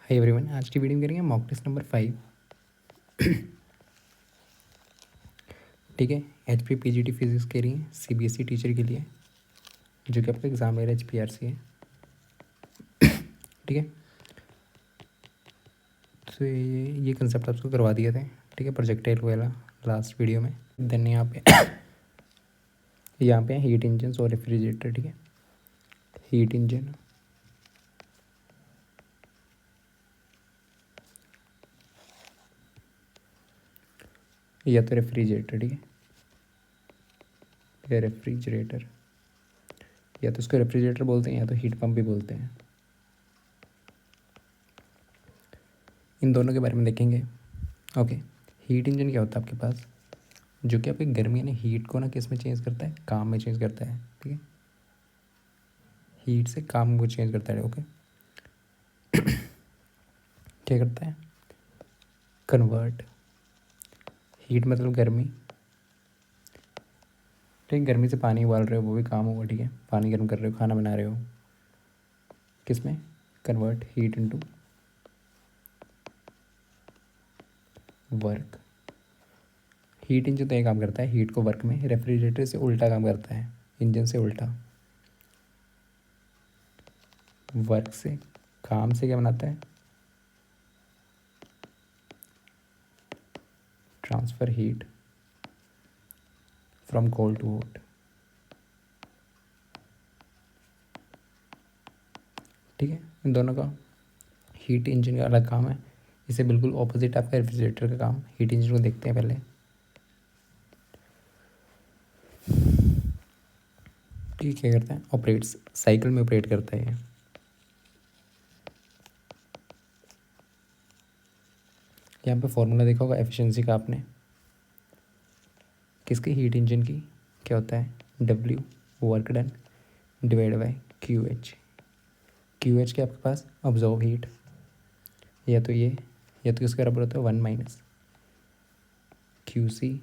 Hi everyone, आज की video में करेंगे मॉक टेस्ट नंबर 5। ठीक है। HP PGT फिजिक्स के लिए CBSE टीचर के लिए जो कि आपका एग्जाम है HPRC है। ठीक है। तो ये कंसेप्ट आपको करवा दिए थे। ठीक है, प्रोजेक्टाइल वाला लास्ट वीडियो में। देन यहाँ पे हीट इंजन और रेफ्रिजरेटर। ठीक है, हीट इंजन या तो रेफ्रिजरेटर। ठीक है, या रेफ्रिजरेटर, या तो इसको रेफ्रिजरेटर बोलते हैं या तो हीट पंप भी बोलते हैं। इन दोनों के बारे में देखेंगे। ओके, हीट इंजन क्या होता है आपके पास, जो कि आपकी गर्मी यानी हीट को ना किस में चेंज करता है, काम में चेंज करता है। ठीक है, हीट से काम को चेंज करता है। ओके, क्या करता है, कन्वर्ट। हीट मतलब गर्मी। ठीक है, गर्मी से पानी उबाल रहे हो वो भी काम होगा। ठीक है, पानी गर्म कर रहे हो, खाना बना रहे हो, किस में, convert heat into work. Heat engine तो ये काम करता है हीट को वर्क में, रेफ्रिजरेटर से उल्टा काम करता है, इंजन से उल्टा। वर्क से, काम से क्या बनाता है, transfer heat from cold to hot. ठीक है, इन दोनों का हीट इंजन का अलग काम है। इसे बिल्कुल ऑपोजिट आपका रेफ्रिजरेटर का काम। हीट इंजन को देखते हैं पहले। ठीक, क्या करता है, ऑपरेट्स, साइकिल में ऑपरेट करता है ये। यहाँ पे फॉर्मूला देखा होगा एफिशिएंसी का आपने, किसकी, हीट इंजन की। क्या होता है, W work done divide by QH। QH के आपके पास ऑब्जॉर्व हीट, या तो ये, या तो इसका बराबर होता है 1 minus QC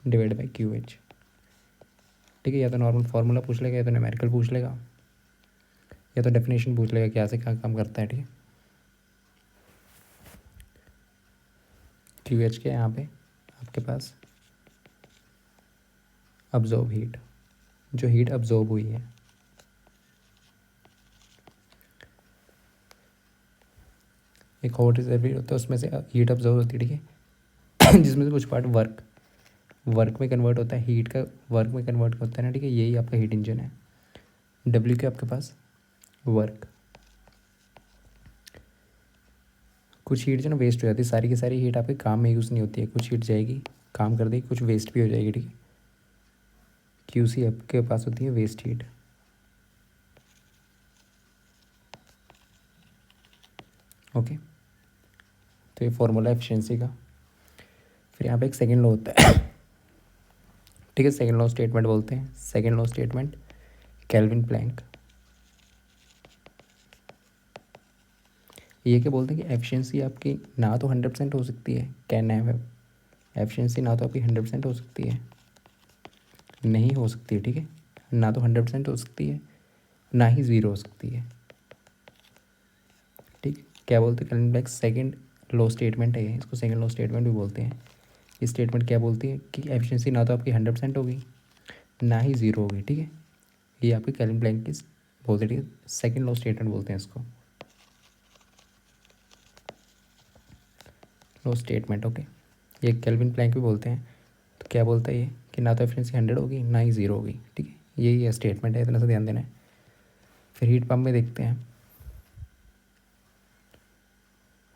divide by QH। ठीक है, या तो नॉर्मल फार्मूला पूछ लेगा, या तो न्यूमेरिकल पूछ लेगा, या तो डेफिनेशन पूछ लेगा क्या से क्या काम करता है। ठीक है, QH के यहाँ पे आपके पास अब्जॉर्ब हीट, जो हीट अब्जॉर्ब हुई है। एक हॉट रिजर्व होता है, उसमें से हीट अब्जॉर्ब होती है। ठीक है, जिसमें से कुछ पार्ट वर्क में कन्वर्ट होता है, हीट का वर्क में कन्वर्ट होता है ना। ठीक है, यही आपका हीट इंजन है। W के आपके पास वर्क, कुछ हीट जो ना वेस्ट हो जाती है, सारी की सारी हीट आपके काम में यूज़ नहीं होती है, कुछ हीट जाएगी काम कर देगी, कुछ वेस्ट भी हो जाएगी। ठीक है, QC आपके पास होती है वेस्ट हीट। ओके, तो ये फॉर्मूला एफिशिएंसी का। फिर यहाँ पे एक सेकेंड लॉ होता है। ठीक है, सेकेंड लॉ स्टेटमेंट बोलते हैं, second law statement, Kelvin Planck. ये क्या बोलते हैं कि एफिशिएंसी आपकी ना तो 100% हो सकती है, कैन हैव, एफिशिएंसी ना तो आपकी 100% हो सकती है, नहीं हो सकती है। ठीक है, ना तो 100% हो सकती है, ना ही ज़ीरो हो सकती है। ठीक, क्या बोलते हैं Kelvin Planck second law statement है ये, इसको सेकेंड लॉ स्टेटमेंट भी बोलते हैं। ये स्टेटमेंट क्या बोलती है कि एफिशिएंसी ना तो आपकी 100% होगी, ना ही ज़ीरो होगी। ठीक है, ये आपकी केल्विन प्लैंक की बोलते हैं, सेकेंड लॉ स्टेटमेंट बोलते हैं इसको, लॉ स्टेटमेंट। ओके, ये केल्विन प्लैंक भी बोलते हैं। तो क्या बोलता है ये कि ना तो एफिशिएंसी 100 होगी, ना ही ज़ीरो होगी। ठीक है, यही है स्टेटमेंट है, इतना सा ध्यान देना है। फिर हीट पंप में देखते हैं।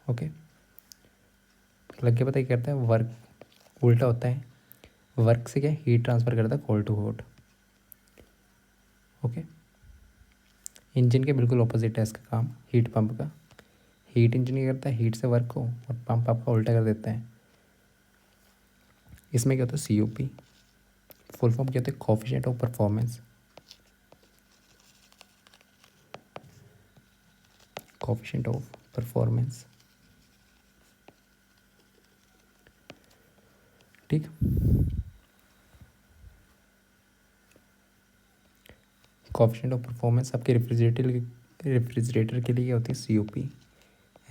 ओके, लग के पता क्या करता है, वर्क उल्टा होता है, वर्क से क्या हीट ट्रांसफ़र करता है cold to hot. Okay, engine के बिल्कुल ऑपोजिट है इसका काम, हीट पंप का। हीट इंजन क्या करता है, हीट से वर्क को, और पंप आपका उल्टा कर देता है। इसमें क्या होता है, COP, फुल फॉर्म क्या होता है, coefficient of performance, coefficient of performance. ठीक, कोएफिशिएंट ऑफ परफॉर्मेंस आपके रेफ्रिजरेटर के लिए क्या होती है, COP।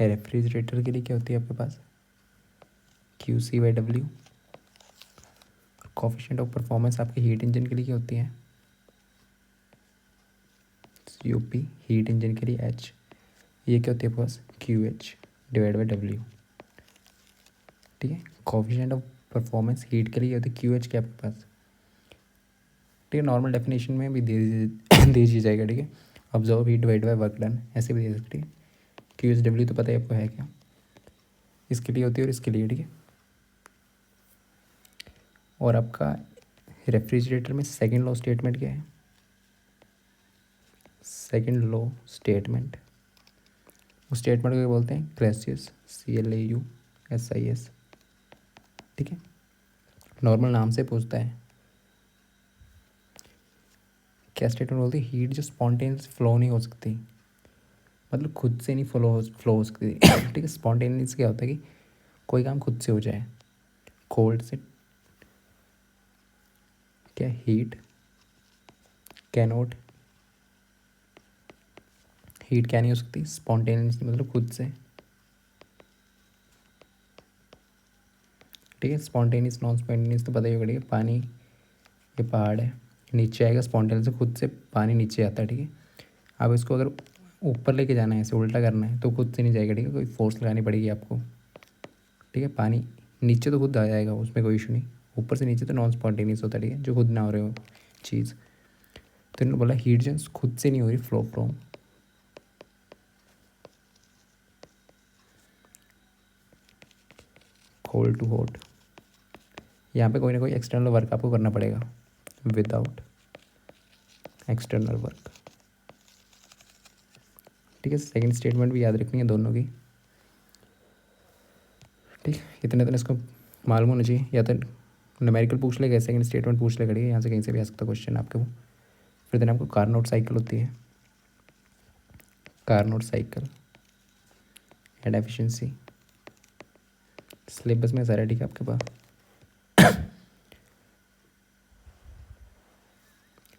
रेफ्रिजरेटर के लिए क्या होती है आपके पास QC/W। कोफिशिएंट ऑफ परफॉर्मेंस आपके हीट इंजन के लिए क्या होती है UP। हीट इंजन के लिए H। ये क्या होती है आपके पास QH/W। ठीक है, कोफिशिएंट ऑफ परफॉर्मेंस हीट के लिए होती है QH के आपके पास। ठीक है, नॉर्मल डेफिनेशन में भी दे दी जाएगा। ठीक है, observe heat divide by work done ऐसे भी दे सकते हैं। QH/W तो पता है आपको है क्या, इसके लिए होती है और इसके लिए। ठीक है, और आपका रेफ्रिजरेटर में सेकंड लॉ स्टेटमेंट क्या है, सेकंड लॉ स्टेटमेंट, उस स्टेटमेंट को क्या बोलते हैं क्लैसियस CLAUSIS। ठीक है, नॉर्मल नाम से पूछता है क्या स्टेटमेंट बोलते हैं, हीट जो स्पॉन्टेनियस फ्लो नहीं हो सकती, मतलब खुद से नहीं फ्लो हो सकती। ठीक है, स्पॉन्टेनियस क्या होता है कि कोई काम खुद से हो जाए, कोल्ड से क्या हीट कैनोट, हीट क्या नहीं हो सकती स्पॉन्टेनियस मतलब खुद से। ठीक है, स्पॉन्टेनियस नॉन स्पॉन्टेनियस तो पता ही होगा। ठीक है, पानी ये पहाड़ है नीचे आएगा, स्पॉन्टेनियस से खुद से पानी नीचे आता है। ठीक है, अब इसको अगर ऊपर लेके जाना है, ऐसे उल्टा करना है तो खुद से नहीं जाएगा। ठीक है, कोई फोर्स लगानी पड़ेगी आपको। ठीक है, पानी नीचे तो खुद आ जाएगा, उसमें कोई इशू नहीं, ऊपर से नीचे तो नॉन स्पॉन्टेनियस होता है। ठीक है, जो खुद ना हो रहे हो चीज़। तो इन्होंने बोला हीट जो खुद से नहीं हो रही flow from cold to hot, यहाँ पे कोई ना कोई एक्सटर्नल वर्क आपको करना पड़ेगा, विदाउट एक्सटर्नल वर्क। ठीक है, सेकंड स्टेटमेंट भी याद रखनी है दोनों की। ठीक, इतने तो इसको मालूम होना चाहिए, या तो न्यूमेरिकल पूछ लेगा, सेकंड स्टेटमेंट पूछ लेगा। ठीक है, यहाँ से कहीं से भी आ सकता क्वेश्चन आपके वो। फिर देन आपको कार्नोट साइकिल होती है, Carnot cycle and efficiency syllabus में सारा। ठीक है, आपके पास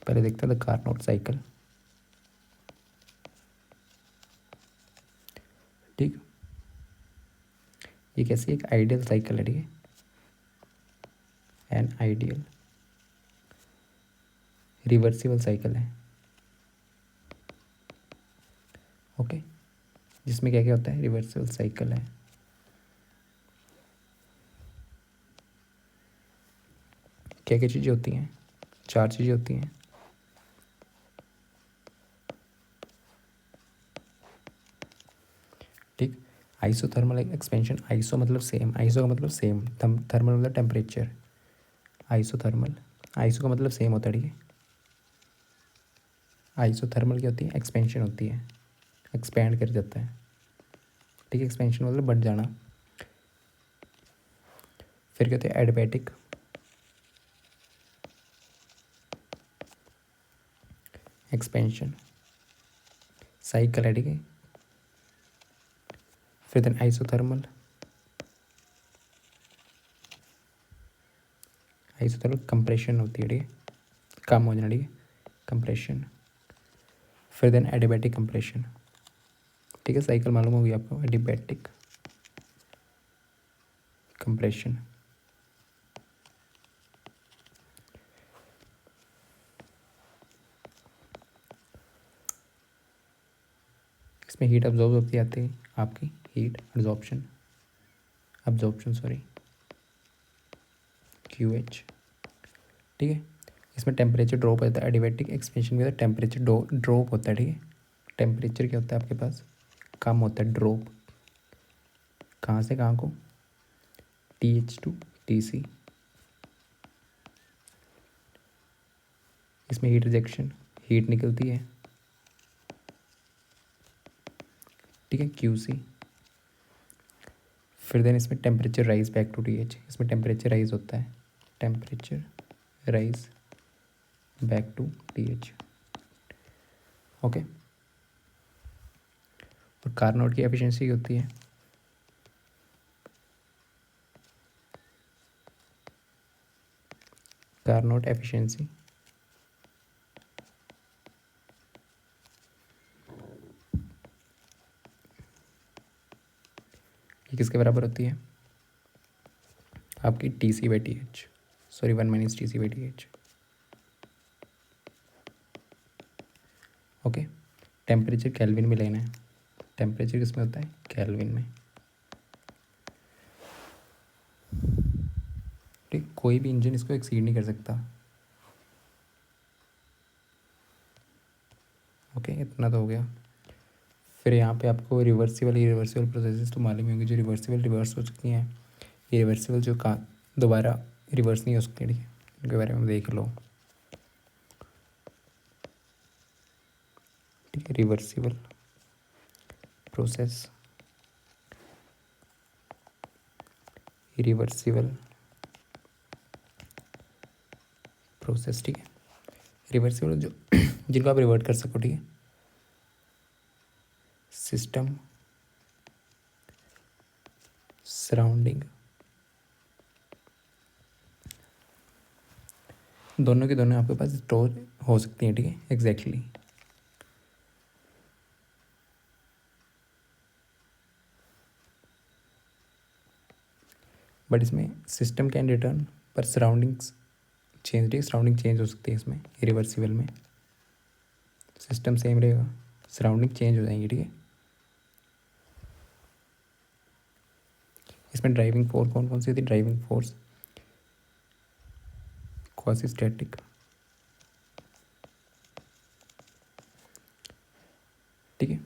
पहले देखते हैं कार्नोट साइकिल। ठीक, ये कैसी एक आइडियल साइकिल है। ठीक है, एन आइडियल रिवर्सिबल साइकिल है। ओके, जिसमें क्या क्या होता है, रिवर्सिबल साइकिल है। क्या क्या चीज़ें होती हैं, 4 चीज़ें होती हैं। ठीक, आइसोथर्मल एक्सपेंशन, आइसो मतलब सेम, आइसो का मतलब सेम, थर्मल मतलब टेम्परेचर, आइसोथर्मल, आइसो का मतलब सेम होता है। ठीक है, आइसोथर्मल क्या होती है, एक्सपेंशन होती है, एक्सपैंड कर जाता है। ठीक है, एक्सपेंशन मतलब बढ़ जाना। फिर क्या होता है एडिबैटिक, एक्सपेंशन साइकिल है। ठीक है, फिर देन आइसोथर्मल, आइसोथर्मल कंप्रेशन होती है। ठीक है, कम हो जाना। ठीक है, कंप्रेशन। फिर देन एडिबैटिक कंप्रेशन। ठीक है, साइकिल मालूम होगी आपको, एडिबैटिक कंप्रेशन। इसमें हीट अब्जॉर्ब होती आती है आपकी, heat absorption, absorption sorry, QH। ठीक है, इसमें टेम्परेचर ड्रॉप होता है, एडिबैटिक एक्सपेंशन में टेम्परेचर ड्रॉप होता है। ठीक है, टेम्परेचर क्या होता है आपके पास, कम होता है, ड्रॉप कहाँ से कहाँ को, TH to TC। इसमें हीट रिजेक्शन, हीट निकलती है। ठीक है, QC। फिर देन इसमें temperature rise back to TH, इसमें टेम्परेचर राइज होता है, temperature rise back to TH। Okay, और कार्नोट की एफिशिएंसी होती है, कार्नोट एफिशिएंसी ये किसके बराबर होती है? आपकी Tc/Th, sorry 1 - Tc/Th। Okay, temperature kelvin में लेना है। टेम्परेचर किस में होता है? केल्विन में। ठीक, कोई भी इंजन इसको एक्सीड नहीं कर सकता। ओके, इतना तो हो गया। फिर यहाँ पे आपको रिवर्सिबल इरिवर्सिबल प्रोसेसेस तो मालूम ही होंगे। जो रिवर्सिबल रिवर्स हो सकती हैं, इरिवर्सिबल जो का दोबारा रिवर्स नहीं हो सकती, ठीक है, उनके बारे में देख लो। ठीक है, रिवर्सिबल प्रोसेस, इरिवर्सिबल प्रोसेस, ठीक है। रिवर्सिबल जो जिनको आप रिवर्ट कर सको, ठीक है। सिस्टम सराउंडिंग, दोनों के दोनों आपके पास स्टोर हो सकती हैं, ठीक है, एग्जैक्टली। बट इसमें सिस्टम कैन रिटर्न, पर सराउंडिंग्स चेंज, ठीक है, सराउंडिंग चेंज हो सकती है इसमें रिवर्सिबल में। सिस्टम सेम रहेगा, सराउंडिंग चेंज हो जाएंगी, ठीक है। इसमें ड्राइविंग फोर्स कौन कौन सी होती है? ड्राइविंग फोर्स क्वासी स्टैटिक, ठीक है।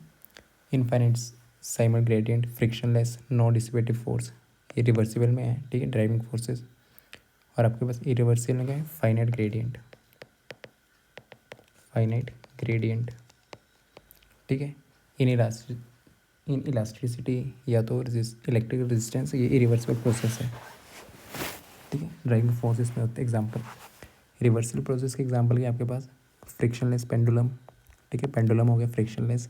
इनफाइनाइट साइमर gradient, frictionless, no dissipative force, ये रिवर्सिबल में है, ठीक है, ड्राइविंग फोर्सेस। और आपके पास इरिवर्सिबल में क्या है? फाइनाइट ग्रेडियंट, फाइनाइट ग्रेडियंट, ठीक है। इन इलास्टिसिटी या तो इलेक्ट्रिकल रेजिस्टेंस, ये इरिवर्सिबल प्रोसेस है, ठीक है। ड्राइविंग फोर्सेस में होते हैं एग्जाम्पल। रिवर्सिबल प्रोसेस के एग्जाम्पल क्या आपके पास? फ्रिक्शनलेस पेंडुलम, ठीक है, पेंडुलम हो गया फ्रिक्शनलेस।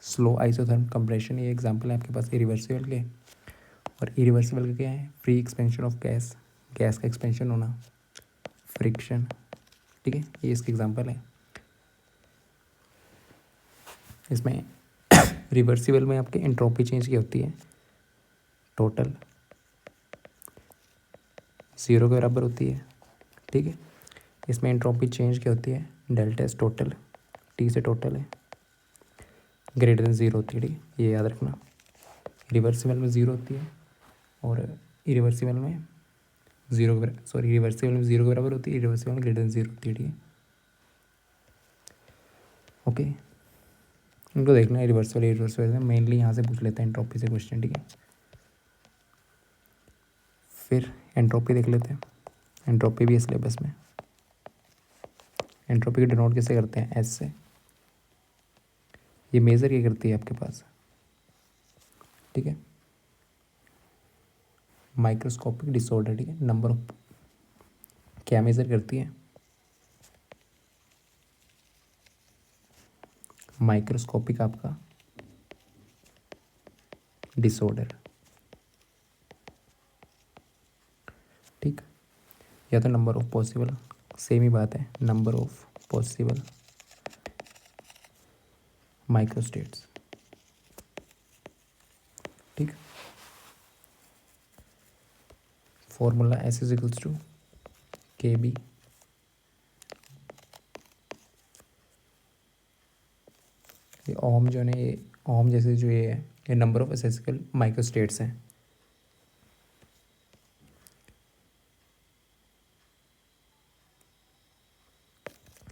स्लो आइसोथर्म कंप्रेशन, ये एग्जाम्पल है आपके पास इरिवर्सिबल के। और इरिवर्सिबल का क्या है? Free expansion of gas, gas का एक्सपेंशन होना, फ्रिक्शन, ठीक है, ये इसके एग्जाम्पल है। इसमें रिवर्सिबल में आपके एंट्रोपी चेंज की होती है, टोटल 0 के बराबर होती है, ठीक है। इसमें एंट्रोपी चेंज क्या होती है? डेल्टा एस टोटल, टी से टोटल है, ग्रेटर देन 0 होती है, ठीक है, ये याद रखना। रिवर्सिबल में 0 होती है और इरिवर्सिबल में 0 के, सॉरी, रिवर्सिबल में 0 के बराबर होती है, इरिवर्सिबल में ग्रेटर देन 0 होती है, ठीक है। ओके, इनको देखना है रिवर्सिबल इरिवर्सिबल में, मेनली यहाँ से पूछ लेते हैं एंट्रोपी से क्वेश्चन, ठीक है। फिर एंट्रोपी देख लेते हैं, एंट्रोपी भी है सिलेबस में। एंट्रोपी को डिनोट कैसे करते हैं? एस से। ये मेज़र क्या करती है आपके पास? ठीक है, माइक्रोस्कोपिक डिसऑर्डर, ठीक है, नंबर ऑफ, क्या मेज़र करती है? माइक्रोस्कोपिक आपका डिसऑर्डर, ठीक, या तो नंबर ऑफ पॉसिबल, सेम ही बात है, नंबर ऑफ पॉसिबल माइक्रोस्टेट्स, ठीक। Formula S is equals to K B, ये ओम जो है, ये ओम जैसे जो ये है, ये नंबर ऑफ एसेसिबल माइक्रोस्टेट्स हैं।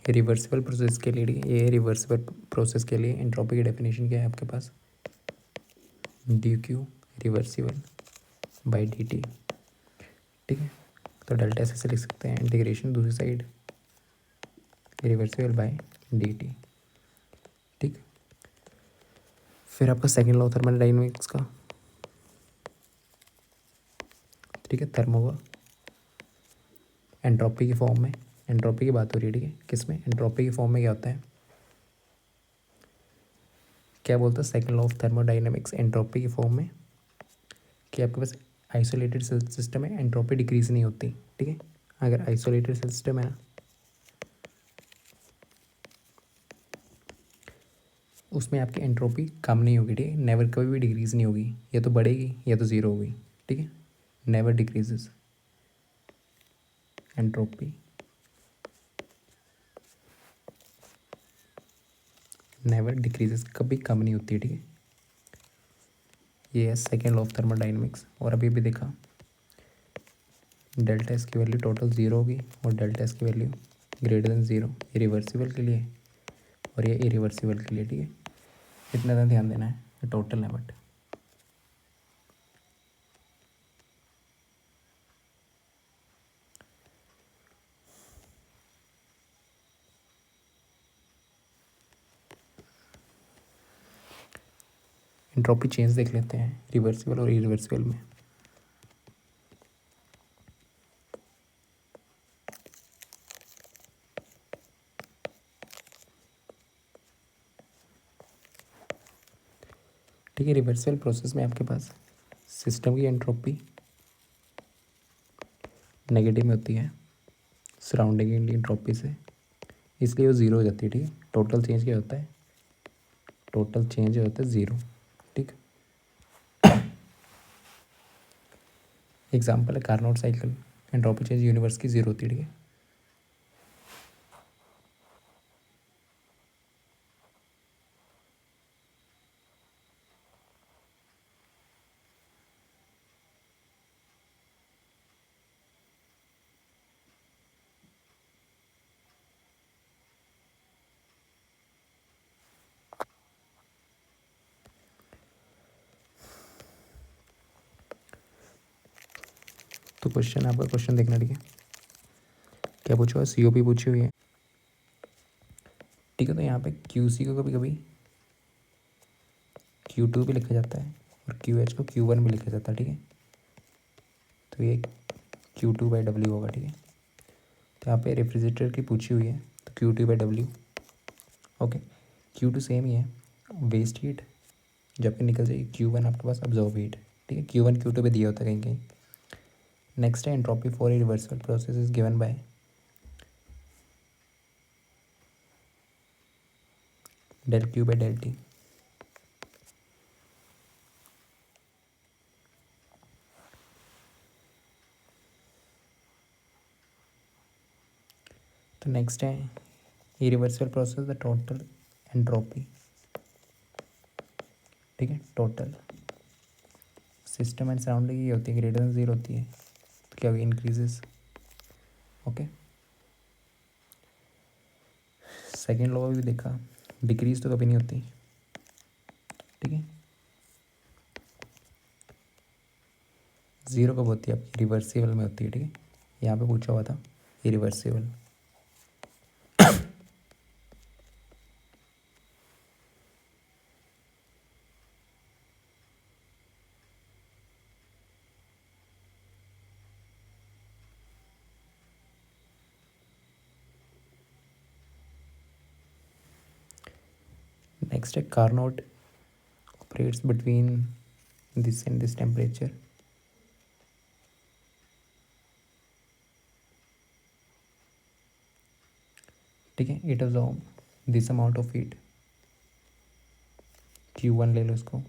रिवर्सिबल प्रोसेस के लिए, ये रिवर्सिबल प्रोसेस के लिए एंट्रोपी की डेफिनेशन क्या है आपके पास? D Q reversible by D T, ठीक है। तो डेल्टा ऐसे लिख सकते हैं, इंटीग्रेशन दूसरी side reversible by D T, ठीक। फिर आपका सेकेंड लॉ थर्मोडायनेमिक्स का, ठीक है, थर्मो एंट्रोपी की फॉर्म में, एंट्रोपी की बात हो रही है, ठीक है, किस में? एंट्रोपी की फॉर्म में क्या होता है? क्या बोलता है second law of thermodynamics entropy की फॉर्म में? कि आपके पास आइसोलेटेड सेल सिस्टम है, एंट्रोपी डिक्रीज नहीं होती, ठीक है। अगर आइसोलेटेड सेल सिस्टम है ना, उसमें आपकी एंट्रोपी कम नहीं होगी, ठीक है, नेवर कभी भी डिक्रीज़ नहीं होगी, या तो बढ़ेगी या तो ज़ीरो होगी, ठीक है, never decreases entropy, never decreases, कभी कम नहीं होती है, ठीक है। ये है सेकेंड लॉ ऑफ थर्मोडाइनमिक्स। और अभी भी देखा डेल्टा एस की वैल्यू टोटल ज़ीरो होगी और डेल्टा एस की वैल्यू ग्रेटर देन ज़ीरो, ये रिवर्सिबल के लिए और ये इरिवर्सिबल के लिए, ठीक है। इतना तो ध्यान देना है, टोटल है बट एंट्रोपी चेंज देख लेते हैं रिवर्सिबल और इरिवर्सिबल में। ठीक है, रिवर्सिबल प्रोसेस में आपके पास सिस्टम की एंट्रोपी नेगेटिव में होती है सराउंडिंग की एंट्रोपी से, इसलिए वो ज़ीरो हो जाती है, ठीक है। टोटल चेंज क्या होता है, टोटल चेंज होता है ज़ीरो, ठीक। एग्जाम्पल है Carnot cycle, entropy change universe की ज़ीरो होती है, ठीक है। तो क्वेश्चन, आपका क्वेश्चन देखना, ठीक है, क्या पूछा हुआ, सी ओ पी पूछी हुई है, ठीक है। तो यहाँ पे क्यू सी को कभी कभी क्यू टू भी लिखा जाता है और क्यू एच को क्यू वन भी लिखा जाता है, ठीक है। तो ये क्यू टू बाई डब्ल्यू होगा, ठीक है। तो यहाँ पे रेफ्रिजरेटर की पूछी हुई है, तो Q two by W, okay. Q two same ही है, वेस्ट हीट जब भी निकल जाएगी, क्यू वन आपके पास अब्जॉर्ब हीट, ठीक है। क्यू वन क्यू टू पे दिया होता है कहीं कहीं। नेक्स्ट है entropy for a reversible process is given by del Q by del T. तो नेक्स्ट है irreversible process the total entropy, ठीक है, टोटल सिस्टम एंड सराउंडिंग ये होती है ग्रेटर देन जीरो होती है, तो क्या होगी, इंक्रीजेस, ओके। सेकेंड लॉ भी देखा, डिक्रीज तो कभी नहीं होती, ठीक है। ज़ीरो कब होती है, आपकी रिवर्सिबल में होती है, ठीक है। यहाँ पे पूछा हुआ था इरिवर्सिबल। नेक्स्ट है Carnot operates between this and this temperature, ठीक है। It absorb this amount of heat, Q one ले लो, इसको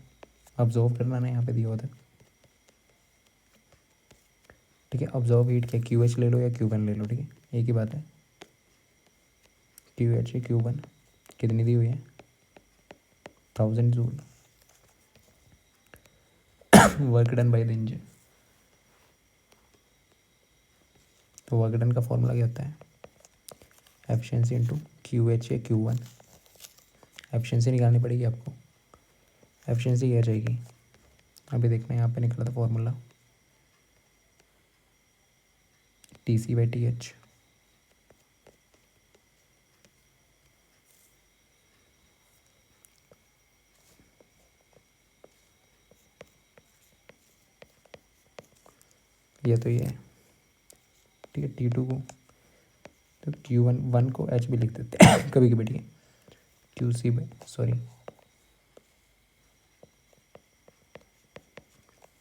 अब्जॉर्व करना ना, यहाँ पे दिया होता है, ठीक है। अब्जॉर्व हीट क्या, क्यू एच ले लो या क्यू वन ले लो, ठीक है, एक ही बात है। क्यू एच क्यू वन कितनी दी हुई है, 1000 joule, work done by the engine. तो वर्क डन का फॉर्मूला क्या होता है, एफिशिएंसी इंटू क्यू एच या क्यू वन, एफिशिएंसी निकालनी पड़ेगी आपको। एफिशिएंसी क्या जाएगी, अभी देखना, यहाँ पे निकला था formula, T C by T H, ये तो ये है, ठीक है। टी टू को तो क्यू वन, वन को एच भी लिख देते हैं कभी कभी, ठीक है। क्यू सी बाई, सॉरी,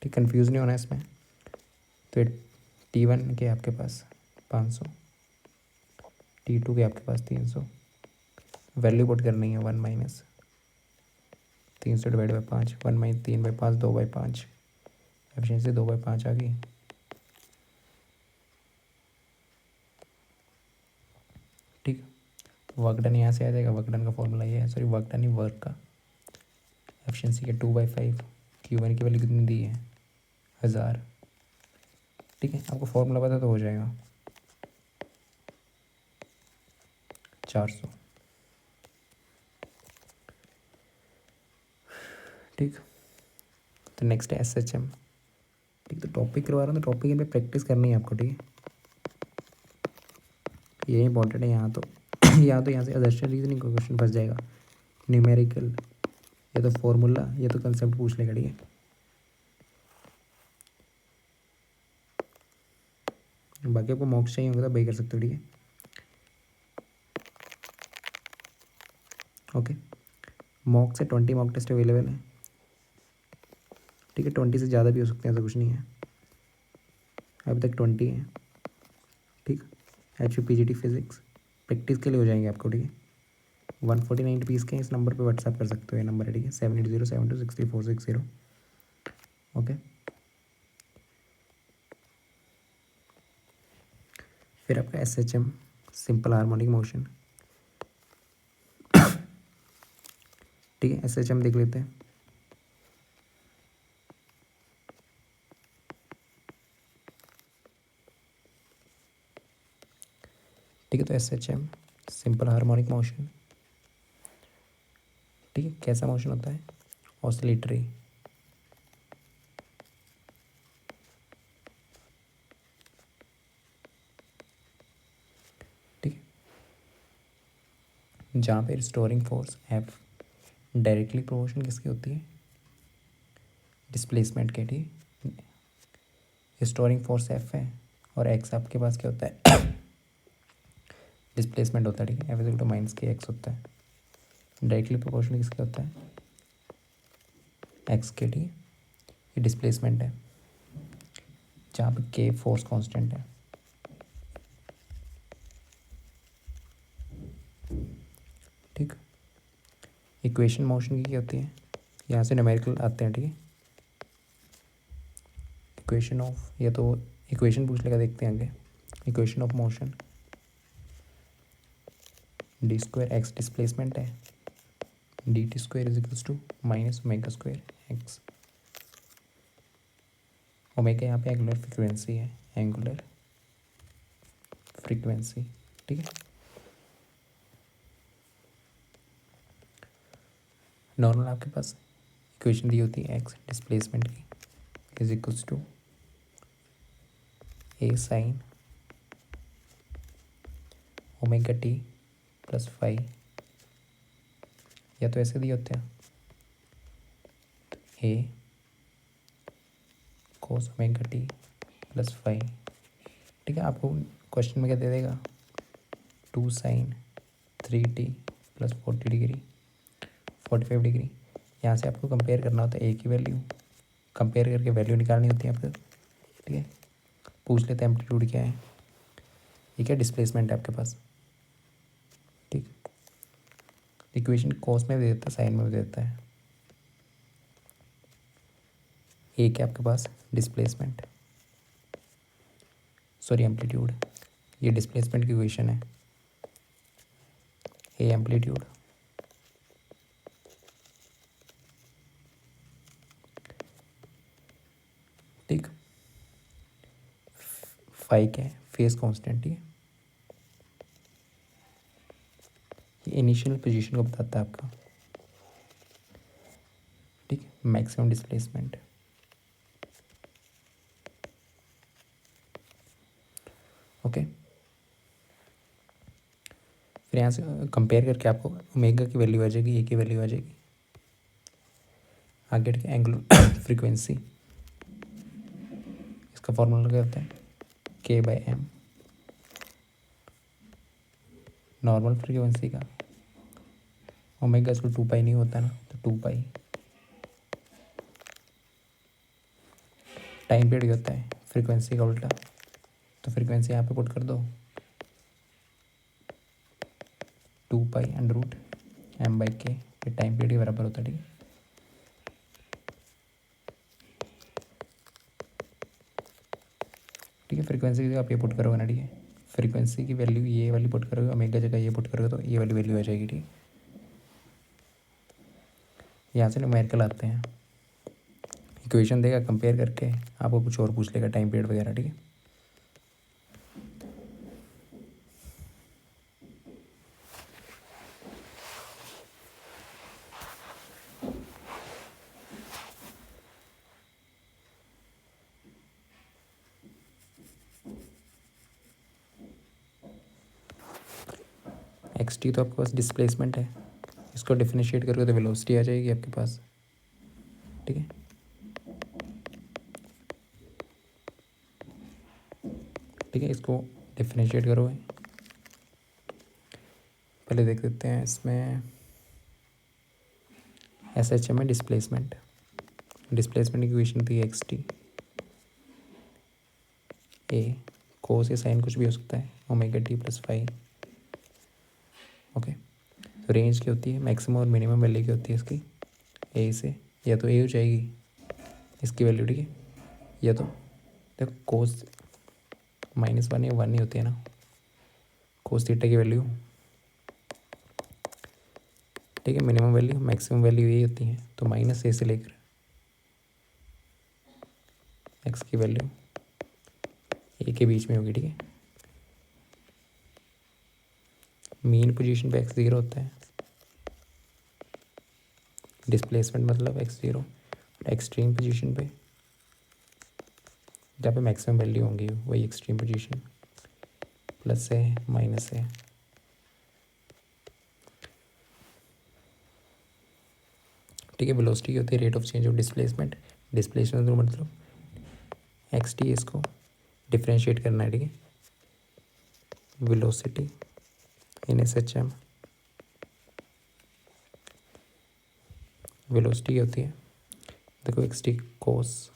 ठीक, कंफ्यूज नहीं होना इसमें। तो टी वन के आपके पास 500, टी टू के आपके पास 300, वैल्यू पुट करनी है 1 माइनस 3 से डिवाइड बाई 5, 1/3/5, 2/5। एफिशिएंसी 2/5 आ गई। ठीक, वर्क डन यहाँ से आ जाएगा। वर्क डन का फॉर्मूला ये है, सॉरी वर्क डन नहीं, वर्क का। एफिशिएंसी के 2/5, Q1 की वैल्यू कितनी दी है, 1000। ठीक है, आपको फॉर्मूला पता तो हो जाएगा, 400। ठीक, तो नेक्स्ट है SHM। ठीक, तो टॉपिक करवा रहा हूँ तो टॉपिक पे प्रैक्टिस करनी है आपको। ठीक है, ये इंपॉर्टेंट है। यहाँ तो यहाँ से अदर्शन रीजनिंग का क्वेश्चन फंस जाएगा, न्यूमेरिकल, ये तो फॉर्मूला, ये तो कंसेप्ट पूछ लेगा। ठीक है, बाकी आपको मॉक्स चाहिए होगा तो बाई कर सकते हो। ठीक है, ओके। मॉक से 20 मॉक टेस्ट अवेलेबल है। ठीक है, 20 से ज़्यादा भी हो सकते हैं, ऐसा कुछ नहीं है। अभी तक 20 है। ठीक, HPGT फिजिक्स प्रैक्टिस के लिए हो जाएंगे आपको। ठीक है, 149 रुपीज़ के इस नंबर पे व्हाट्सएप कर सकते हो, ये नंबर है। ठीक है, 7807263460। ओके, फिर आपका SHM, सिंपल हार्मोनिक मोशन। ठीक है, SHM देख लेते हैं। ठीक है, तो SHM, सिंपल हार्मोनिक मोशन। ठीक है, कैसा मोशन होता है, ऑसिलेटरी। ठीक है, जहाँ पे restoring force F directly proportional किसकी होती है, डिस्प्लेसमेंट के। ठीक, रिस्टोरिंग फोर्स F है और X आपके पास क्या होता है, डिस्प्लेसमेंट होता है। ठीक है, F -KX होता है। डायरेक्टली प्रोपोर्शनल किसका होता है, X के। ठीक है, ये डिस्प्लेसमेंट है, जहाँ पे K फोर्स कांस्टेंट है। ठीक, इक्वेशन मोशन की क्या होती है, यहाँ से न्यूमेरिकल आते हैं। ठीक है, इक्वेशन ऑफ, ये तो इक्वेशन पूछ लेगा, देखते हैं आगे। Equation of motion, d² x displacement है, dt² = -ω²x। ओमेगा यहाँ पे एंगुलर फ्रिक्वेंसी है, एंगुलर फ्रीक्वेंसी। ठीक है, नॉर्मल आपके पास इक्वेशन दी होती है एक्स डिस्प्लेसमेंट की, = a sin ω t + phi, या तो ऐसे दिए होते हैं, a cos ω t + phi। ठीक है, आपको क्वेश्चन में क्या दे देगा, 2 sin 3t + 40 डिग्री 45 डिग्री। यहाँ से आपको कंपेयर करना होता है ए की वैल्यू, कंपेयर करके वैल्यू निकालनी होती है आपको। ठीक है, पूछ लेते हैं एम्पलीट्यूड क्या है, ये क्या डिस्प्लेसमेंट है आपके पास। ठीक, इक्वेशन कॉस में भी दे देता है, साइन में भी दे देता है। ए क्या आपके पास डिस्प्लेसमेंट, सॉरी एम्पलीट्यूड, ये डिस्प्लेसमेंट की इक्वेशन है, ए एम्पलीट्यूड। ठीक, फाई क्या है, फेस कांस्टेंट। ठीक है, ये इनिशियल पोजीशन को बताता है आपका। ठीक, मैक्सिमम डिस्प्लेसमेंट। ओके, फिर यहाँ से कंपेयर करके आपको ओमेगा की वैल्यू आ जाएगी, ए की वैल्यू आ जाएगी। आगे एंगुलर फ्रीक्वेंसी, इसका फॉर्मूला क्या होता है, K/m, नॉर्मल फ्रीक्वेंसी का। ओमेगा इसको 2 पाई नहीं होता ना, तो 2 पाई। टाइम पीरियड क्या होता है, फ्रीक्वेंसी का उल्टा, तो फ्रीक्वेंसी यहाँ पे पुट कर दो, 2 पाई √m/k, ये टाइम पीरियड के बराबर होता है। ठीक है, ठीक है। फ्रीक्वेंसी की जगह आप ये पुट करोगे ना, ठीक है, फ्रीक्वेंसी की वैल्यू ये वाली पुट करोगे, ओमेगा जगह ये पुट करोगे तो ये वाली वैल्यू आ जाएगी, ठीक है। यहाँ से न्यूमेरिकल आते हैं, इक्वेशन देगा, कंपेयर करके आपको कुछ और पूछ लेगा, टाइम पीरियड वगैरह, ठीक है। एक्स टी तो आपके पास डिस्प्लेसमेंट है, इसको डिफरेंशिएट करके तो वेलोसिटी आ जाएगी आपके पास, ठीक है। ठीक है, इसको डिफरेंशिएट करोगे, पहले देख लेते हैं इसमें एस एच एम में डिस्प्लेसमेंट की इक्वेशन थी एक्स टी ए कोस या साइन कुछ भी हो सकता है omega T plus five. Okay, तो रेंज क्या होती है, मैक्सिमम और मिनिमम वैल्यू क्या होती है इसकी, ए से या तो ए हो जाएगी इसकी वैल्यू, ठीक है, या तो देखो कोस -1 या 1 ही होती है ना कोस थीटा की वैल्यू, ठीक है। मिनिमम वैल्यू मैक्सिमम वैल्यू यही होती है, तो माइनस ए से लेकर एक्स की वैल्यू ए के बीच में होगी, ठीक है। मीन पोजीशन पे एक्स ज़ीरो होता है, डिस्प्लेसमेंट मतलब एक्स ज़ीरो, एक्सट्रीम पोजीशन पे जहाँ पे मैक्सिमम वैल्यू होंगी वही एक्सट्रीम पोजीशन, प्लस है माइनस है, ठीक है। वेलोसिटी होती है rate of change of displacement तो मतलब एक्स टी, इसको डिफ्रेंशिएट करना है, ठीक है। Velocity in S H M, velocity होती है देखो X T cos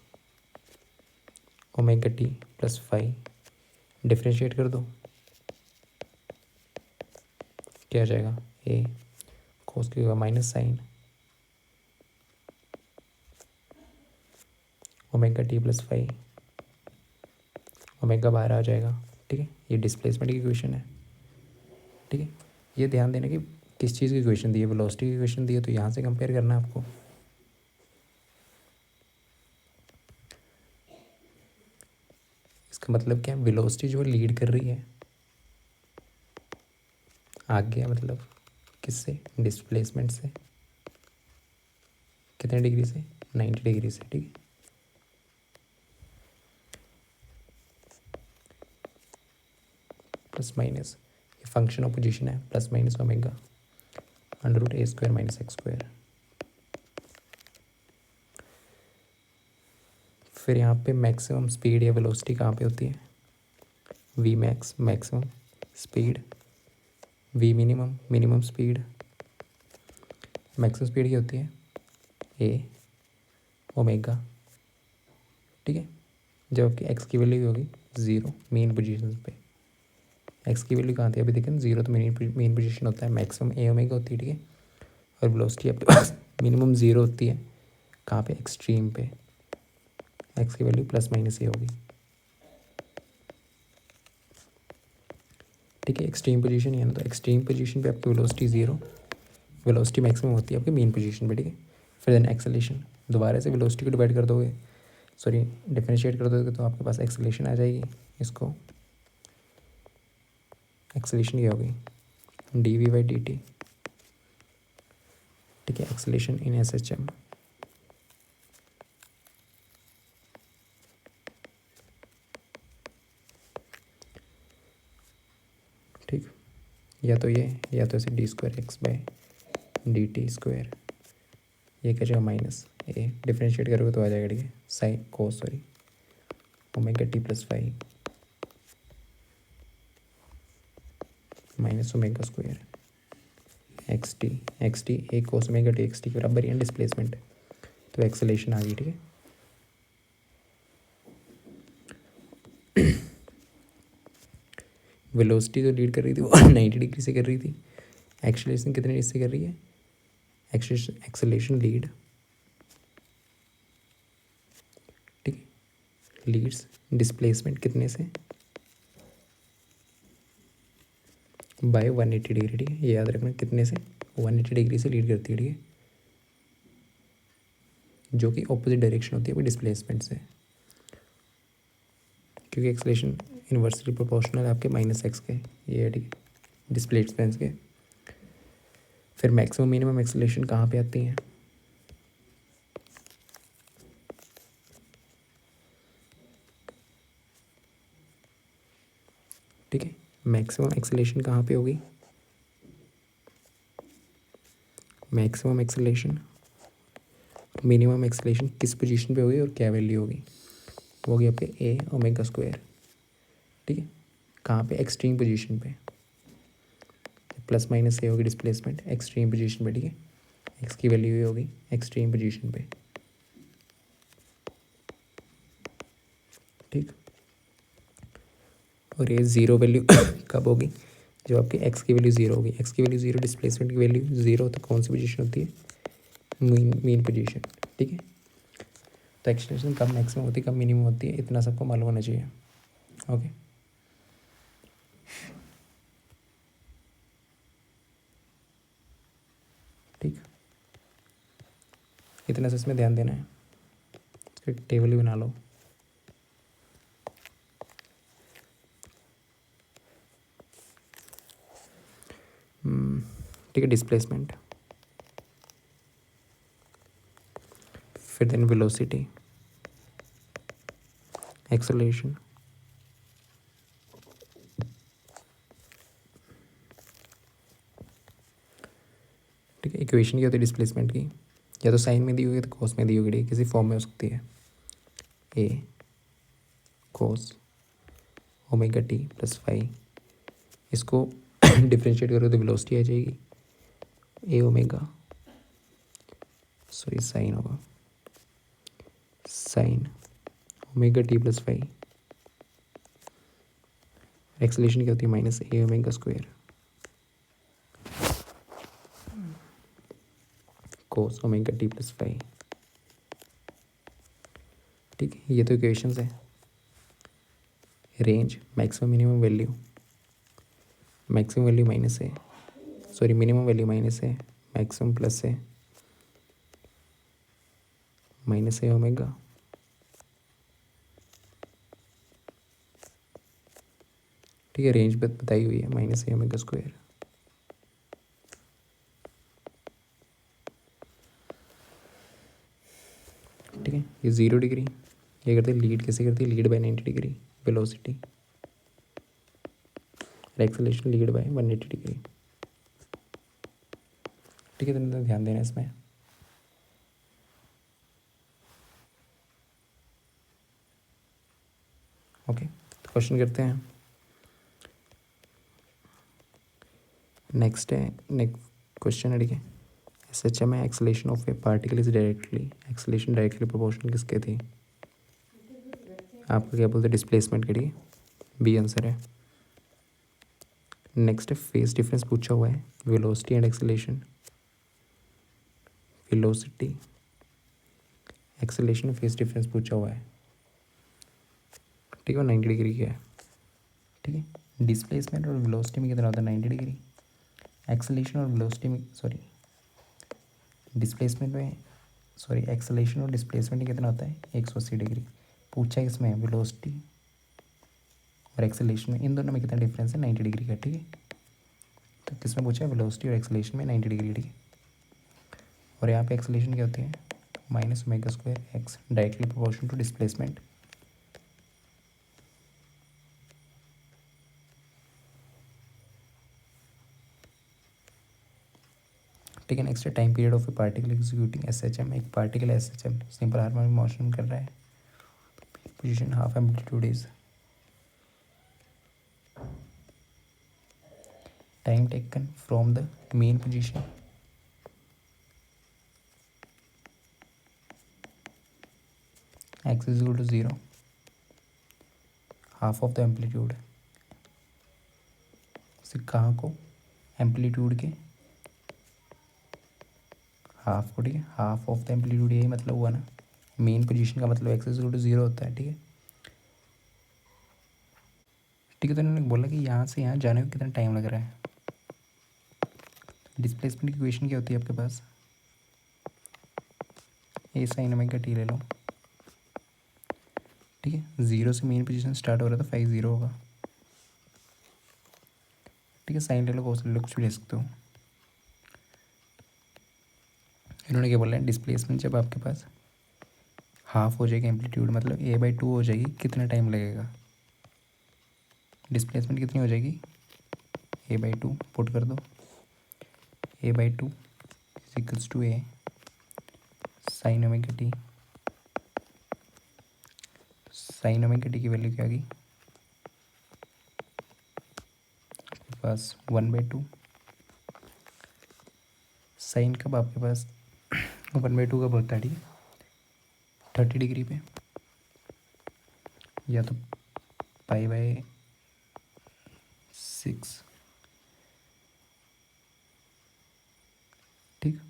omega T plus five, differentiate कर दो क्या आ जाएगा, ए कोस की minus sine omega T plus five, omega बाहर आ जाएगा, ठीक है। ये डिस्प्लेसमेंट की इक्वेशन है, ठीक है। ये ध्यान देना कि किस चीज़ की इक्वेशन दी है, वेलोसिटी की इक्वेशन दी है तो यहाँ से कंपेयर करना है आपको। इसका मतलब क्या है, वेलोसिटी जो लीड कर रही है आगे, मतलब किससे, डिस्प्लेसमेंट से, कितने डिग्री से, 90 डिग्री से, ठीक है। प्लस माइनस ये फंक्शन ऑफ पोजीशन है, plus minus omega under root A square minus X square. फिर यहाँ पे मैक्सिमम स्पीड या वेलोसिटी कहाँ पे होती है, V max maximum speed, V minimum speed, maximum speed की होती है ए ओमेगा, ठीक है। जब आपकी एक्स की वैल्यू होगी ज़ीरो मेन पोजीशन पे, एक्स की वैल्यू कहाँ थी अभी देखें ज़ीरो, तो मेन पोजीशन होता है, मैक्सिमम ए ओमेगा होती है, ठीक है। और वेलोसिटी आपके पास मिनिमम ज़ीरो होती है कहाँ पे, एक्सट्रीम पे, एक्स की वैल्यू प्लस माइनस ए होगी, ठीक है। एक्सट्रीम पोजीशन है ना, तो एक्सट्रीम पोजीशन पे आपकी वेलोसिटी ज़ीरो, वेलोसिटी मैक्सिमम होती है आपकी मेन पोजीशन पे, ठीक है। फिर देन एक्सेलेरेशन, दोबारा से वेलोसिटी को डिवाइड कर दोगे, सॉरी डिफरेंशिएट कर दोगे तो आपके पास एक्सेलेरेशन आ जाएगी, इसको एक्सेलेरेशन क्या होगी D V by D T, ठीक है। Acceleration in S H M, ठीक, या तो ये या तो ऐसे D square X by D T square, ये क्या जाएगा माइनस ए, डिफरेंशिएट करोगे तो आ जाएगा, ठीक है, sine cos sorry omega T plus five minus omega square x T A cos omega T x T के बराबर ही डिस्प्लेसमेंट, तो एक्सेलेरेशन आ गई, ठीक है। वेलोसिटी जो लीड कर रही थी वो 90 डिग्री से कर रही थी, एक्सेलेरेशन कितने डिग्री से कर रही है, एक्सेलेरेशन लीड, ठीक है, लीड्स डिस्प्लेसमेंट कितने से, बाय 180 डिग्री, ठीक है, ये याद रखना, कितने से, 180 डिग्री से लीड करती है, ठीक है, जो कि ऑपोजिट डायरेक्शन होती है डिस्प्लेसमेंट से, क्योंकि एक्सेलरेशन इन्वर्सली प्रोपोर्शनल है आपके -x के, ये है, ठीक है, डिस्प्लेसमेंट के। फिर मैक्सिमम मिनिमम एक्सेलरेशन कहाँ पे आती हैं, ठीक है, मैक्सिमम एक्सेलरेशन कहाँ पे होगी, मैक्सिमम एक्सेलरेशन मिनिमम एक्सेलरेशन किस पोजीशन पे होगी और क्या वैल्यू होगी, वो होगी आपके ए ओमेगा स्क्वायर, ठीक है, कहाँ पे, एक्सट्रीम पोजीशन पे, प्लस माइनस ए होगी डिस्प्लेसमेंट एक्सट्रीम पोजीशन पे, ठीक है, एक्स की वैल्यू ये होगी एक्सट्रीम पोजीशन पे, ठीक, और ये ज़ीरो वैल्यू कब होगी, जब आपकी एक्स की वैल्यू ज़ीरो होगी, एक्स की वैल्यू ज़ीरो, डिस्प्लेसमेंट की वैल्यू ज़ीरो, तो कौन सी पोजीशन होती है, मीन पोजीशन, ठीक है। तो एक्सटेंशन कब मैक्सिमम होती है, कब मिनिमम होती है, इतना सबको मालूम होना चाहिए, ओके। ठीक, इतना से इसमें ध्यान देना है, इसका टेबल भी बना लो। ठीक है, डिस्प्लेसमेंट, फिर देन वेलोसिटी, एक्सेलरेशन, ठीक है। इक्वेशन क्या होती है डिस्प्लेसमेंट की, या तो साइन में दी होगी तो कॉस में दी होगी, किसी फॉर्म में हो सकती है, A cos omega T plus phi, इसको डिफ्रेंशिएट करो तो वेलोसिटी आ जाएगी, ए ओमेगा, सॉरी साइन होगा, sine omega T plus phi, acceleration क्या होती है, minus A omega square cos omega T plus phi, ठीक है, ये तो इक्वेशंस है। Range maximum minimum value, maximum value minus है, सॉरी मिनिमम वैल्यू माइनस है, मैक्सिमम प्लस है, माइनस है ओमेगा, ठीक है, रेंज बताई हुई है माइनस है ओमेगा स्क्वायर, ठीक है, ये 0 डिग्री, ये करते हैं लीड, कैसे करती है, lead by 90 degree velocity, acceleration lead by 180 degree, ठीक है, तो ध्यान देना इसमें। ओके, तो क्वेश्चन करते हैं, नेक्स्ट है, नेक्स्ट क्वेश्चन है, ठीक है, SHM में acceleration of a particle is directly, acceleration directly proportional किसके थी, आपको क्या बोलते हैं, डिस्प्लेसमेंट के, ठीक है, बी आंसर है। नेक्स्ट है फेस डिफरेंस पूछा हुआ है, velocity and acceleration, velocity acceleration phase difference पूछा हुआ है, ठीक है, 90 डिग्री का है, ठीक है, डिस्प्लेसमेंट और वेलोसिटी में कितना होता है, 90 डिग्री, एक्सेलरेशन और वेलोसिटी में, सॉरी डिस्प्लेसमेंट में, सॉरी एक्सेलरेशन और डिस्प्लेसमेंट में कितना होता है, 180 डिग्री, पूछा है इसमें वेलोसिटी और एक्सेलरेशन में, इन दोनों में कितना डिफरेंस है, 90 डिग्री का, ठीक है, तो किसमें पूछा है, वेलोसिटी और एक्सेलरेशन में 90 डिग्री, ठीक है, और यहाँ पे एक्सेलरेशन क्या होती है, minus omega square X, directly proportional to displacement, ठीक है। नेक्स्ट है time period of a particle executing SHM, एक particle SHM simple harmonic motion कर रहा है, position half amplitude is, time taken from the mean position, x is equal to 0, half of the amplitude, कहाँ को, amplitude के half को, ठीक है, हाफ ऑफ द एम्पलीट्यूड, यही मतलब हुआ ना, मेन पोजीशन का मतलब x इज इक्वल टू 0 होता है, ठीक है, ठीक है। तो इन्होंने बोला कि यहाँ से यहाँ जाने में कितना टाइम लग रहा है। डिस्प्लेसमेंट की इक्वेशन क्या होती है आपके पास, ए साइन ओमेगा टी ले लो। ठीक है, 0 से मेन पोजीशन स्टार्ट हो रहा था, 5 0 होगा। ठीक है, साइन ले लो, कोस ले लो, कुछ भी ले सकते हो। इन्होंने क्या बोला है, डिस्प्लेसमेंट जब आपके पास हाफ हो जाएगी एम्पलीट्यूड, मतलब a/2 हो जाएगी, कितना टाइम लगेगा। डिस्प्लेसमेंट कितनी हो जाएगी, a/2 पुट कर दो, a/2 is equals to A sine omega T. Sine omega T की वैल्यू क्या आ गई आपके पास, 1/2। साइन कब आपके पास 1/2 कब होता है, ठीक है, 30 डिग्री पे, या तो π/6। ठीक,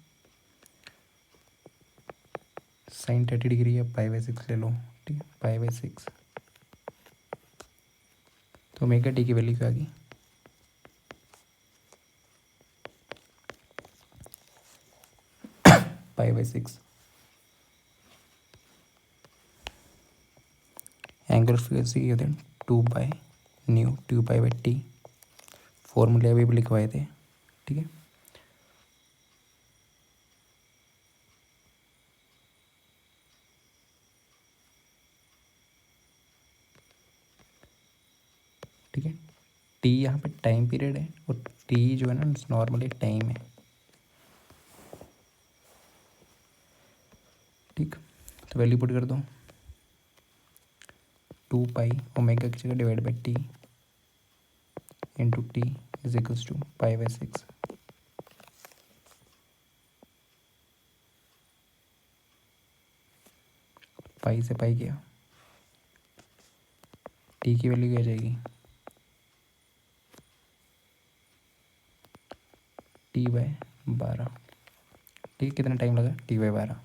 साइन 30 डिग्री है, π/6 ले लो। ठीक है, π/6। तो ओमेगा टी की वैल्यू क्या आ गई, π/6। एंगुलर फ्रीक्वेंसी की होते हैं 2/ν, 2π/t। फॉर्मूले अभी भी लिखवाए थे। ठीक है, ठीक है। टी यहाँ पे टाइम पीरियड है, और टी जो है ना नॉर्मली टाइम है। ठीक, तो वैल्यू पुट कर दो, 2 पाई ओमेगा की जगह divide by t into t is equals to π/6। Pi से पाई गया, टी की वैल्यू क्या आ जाएगी, t/12। ठीक है, कितना टाइम लगा, t/12।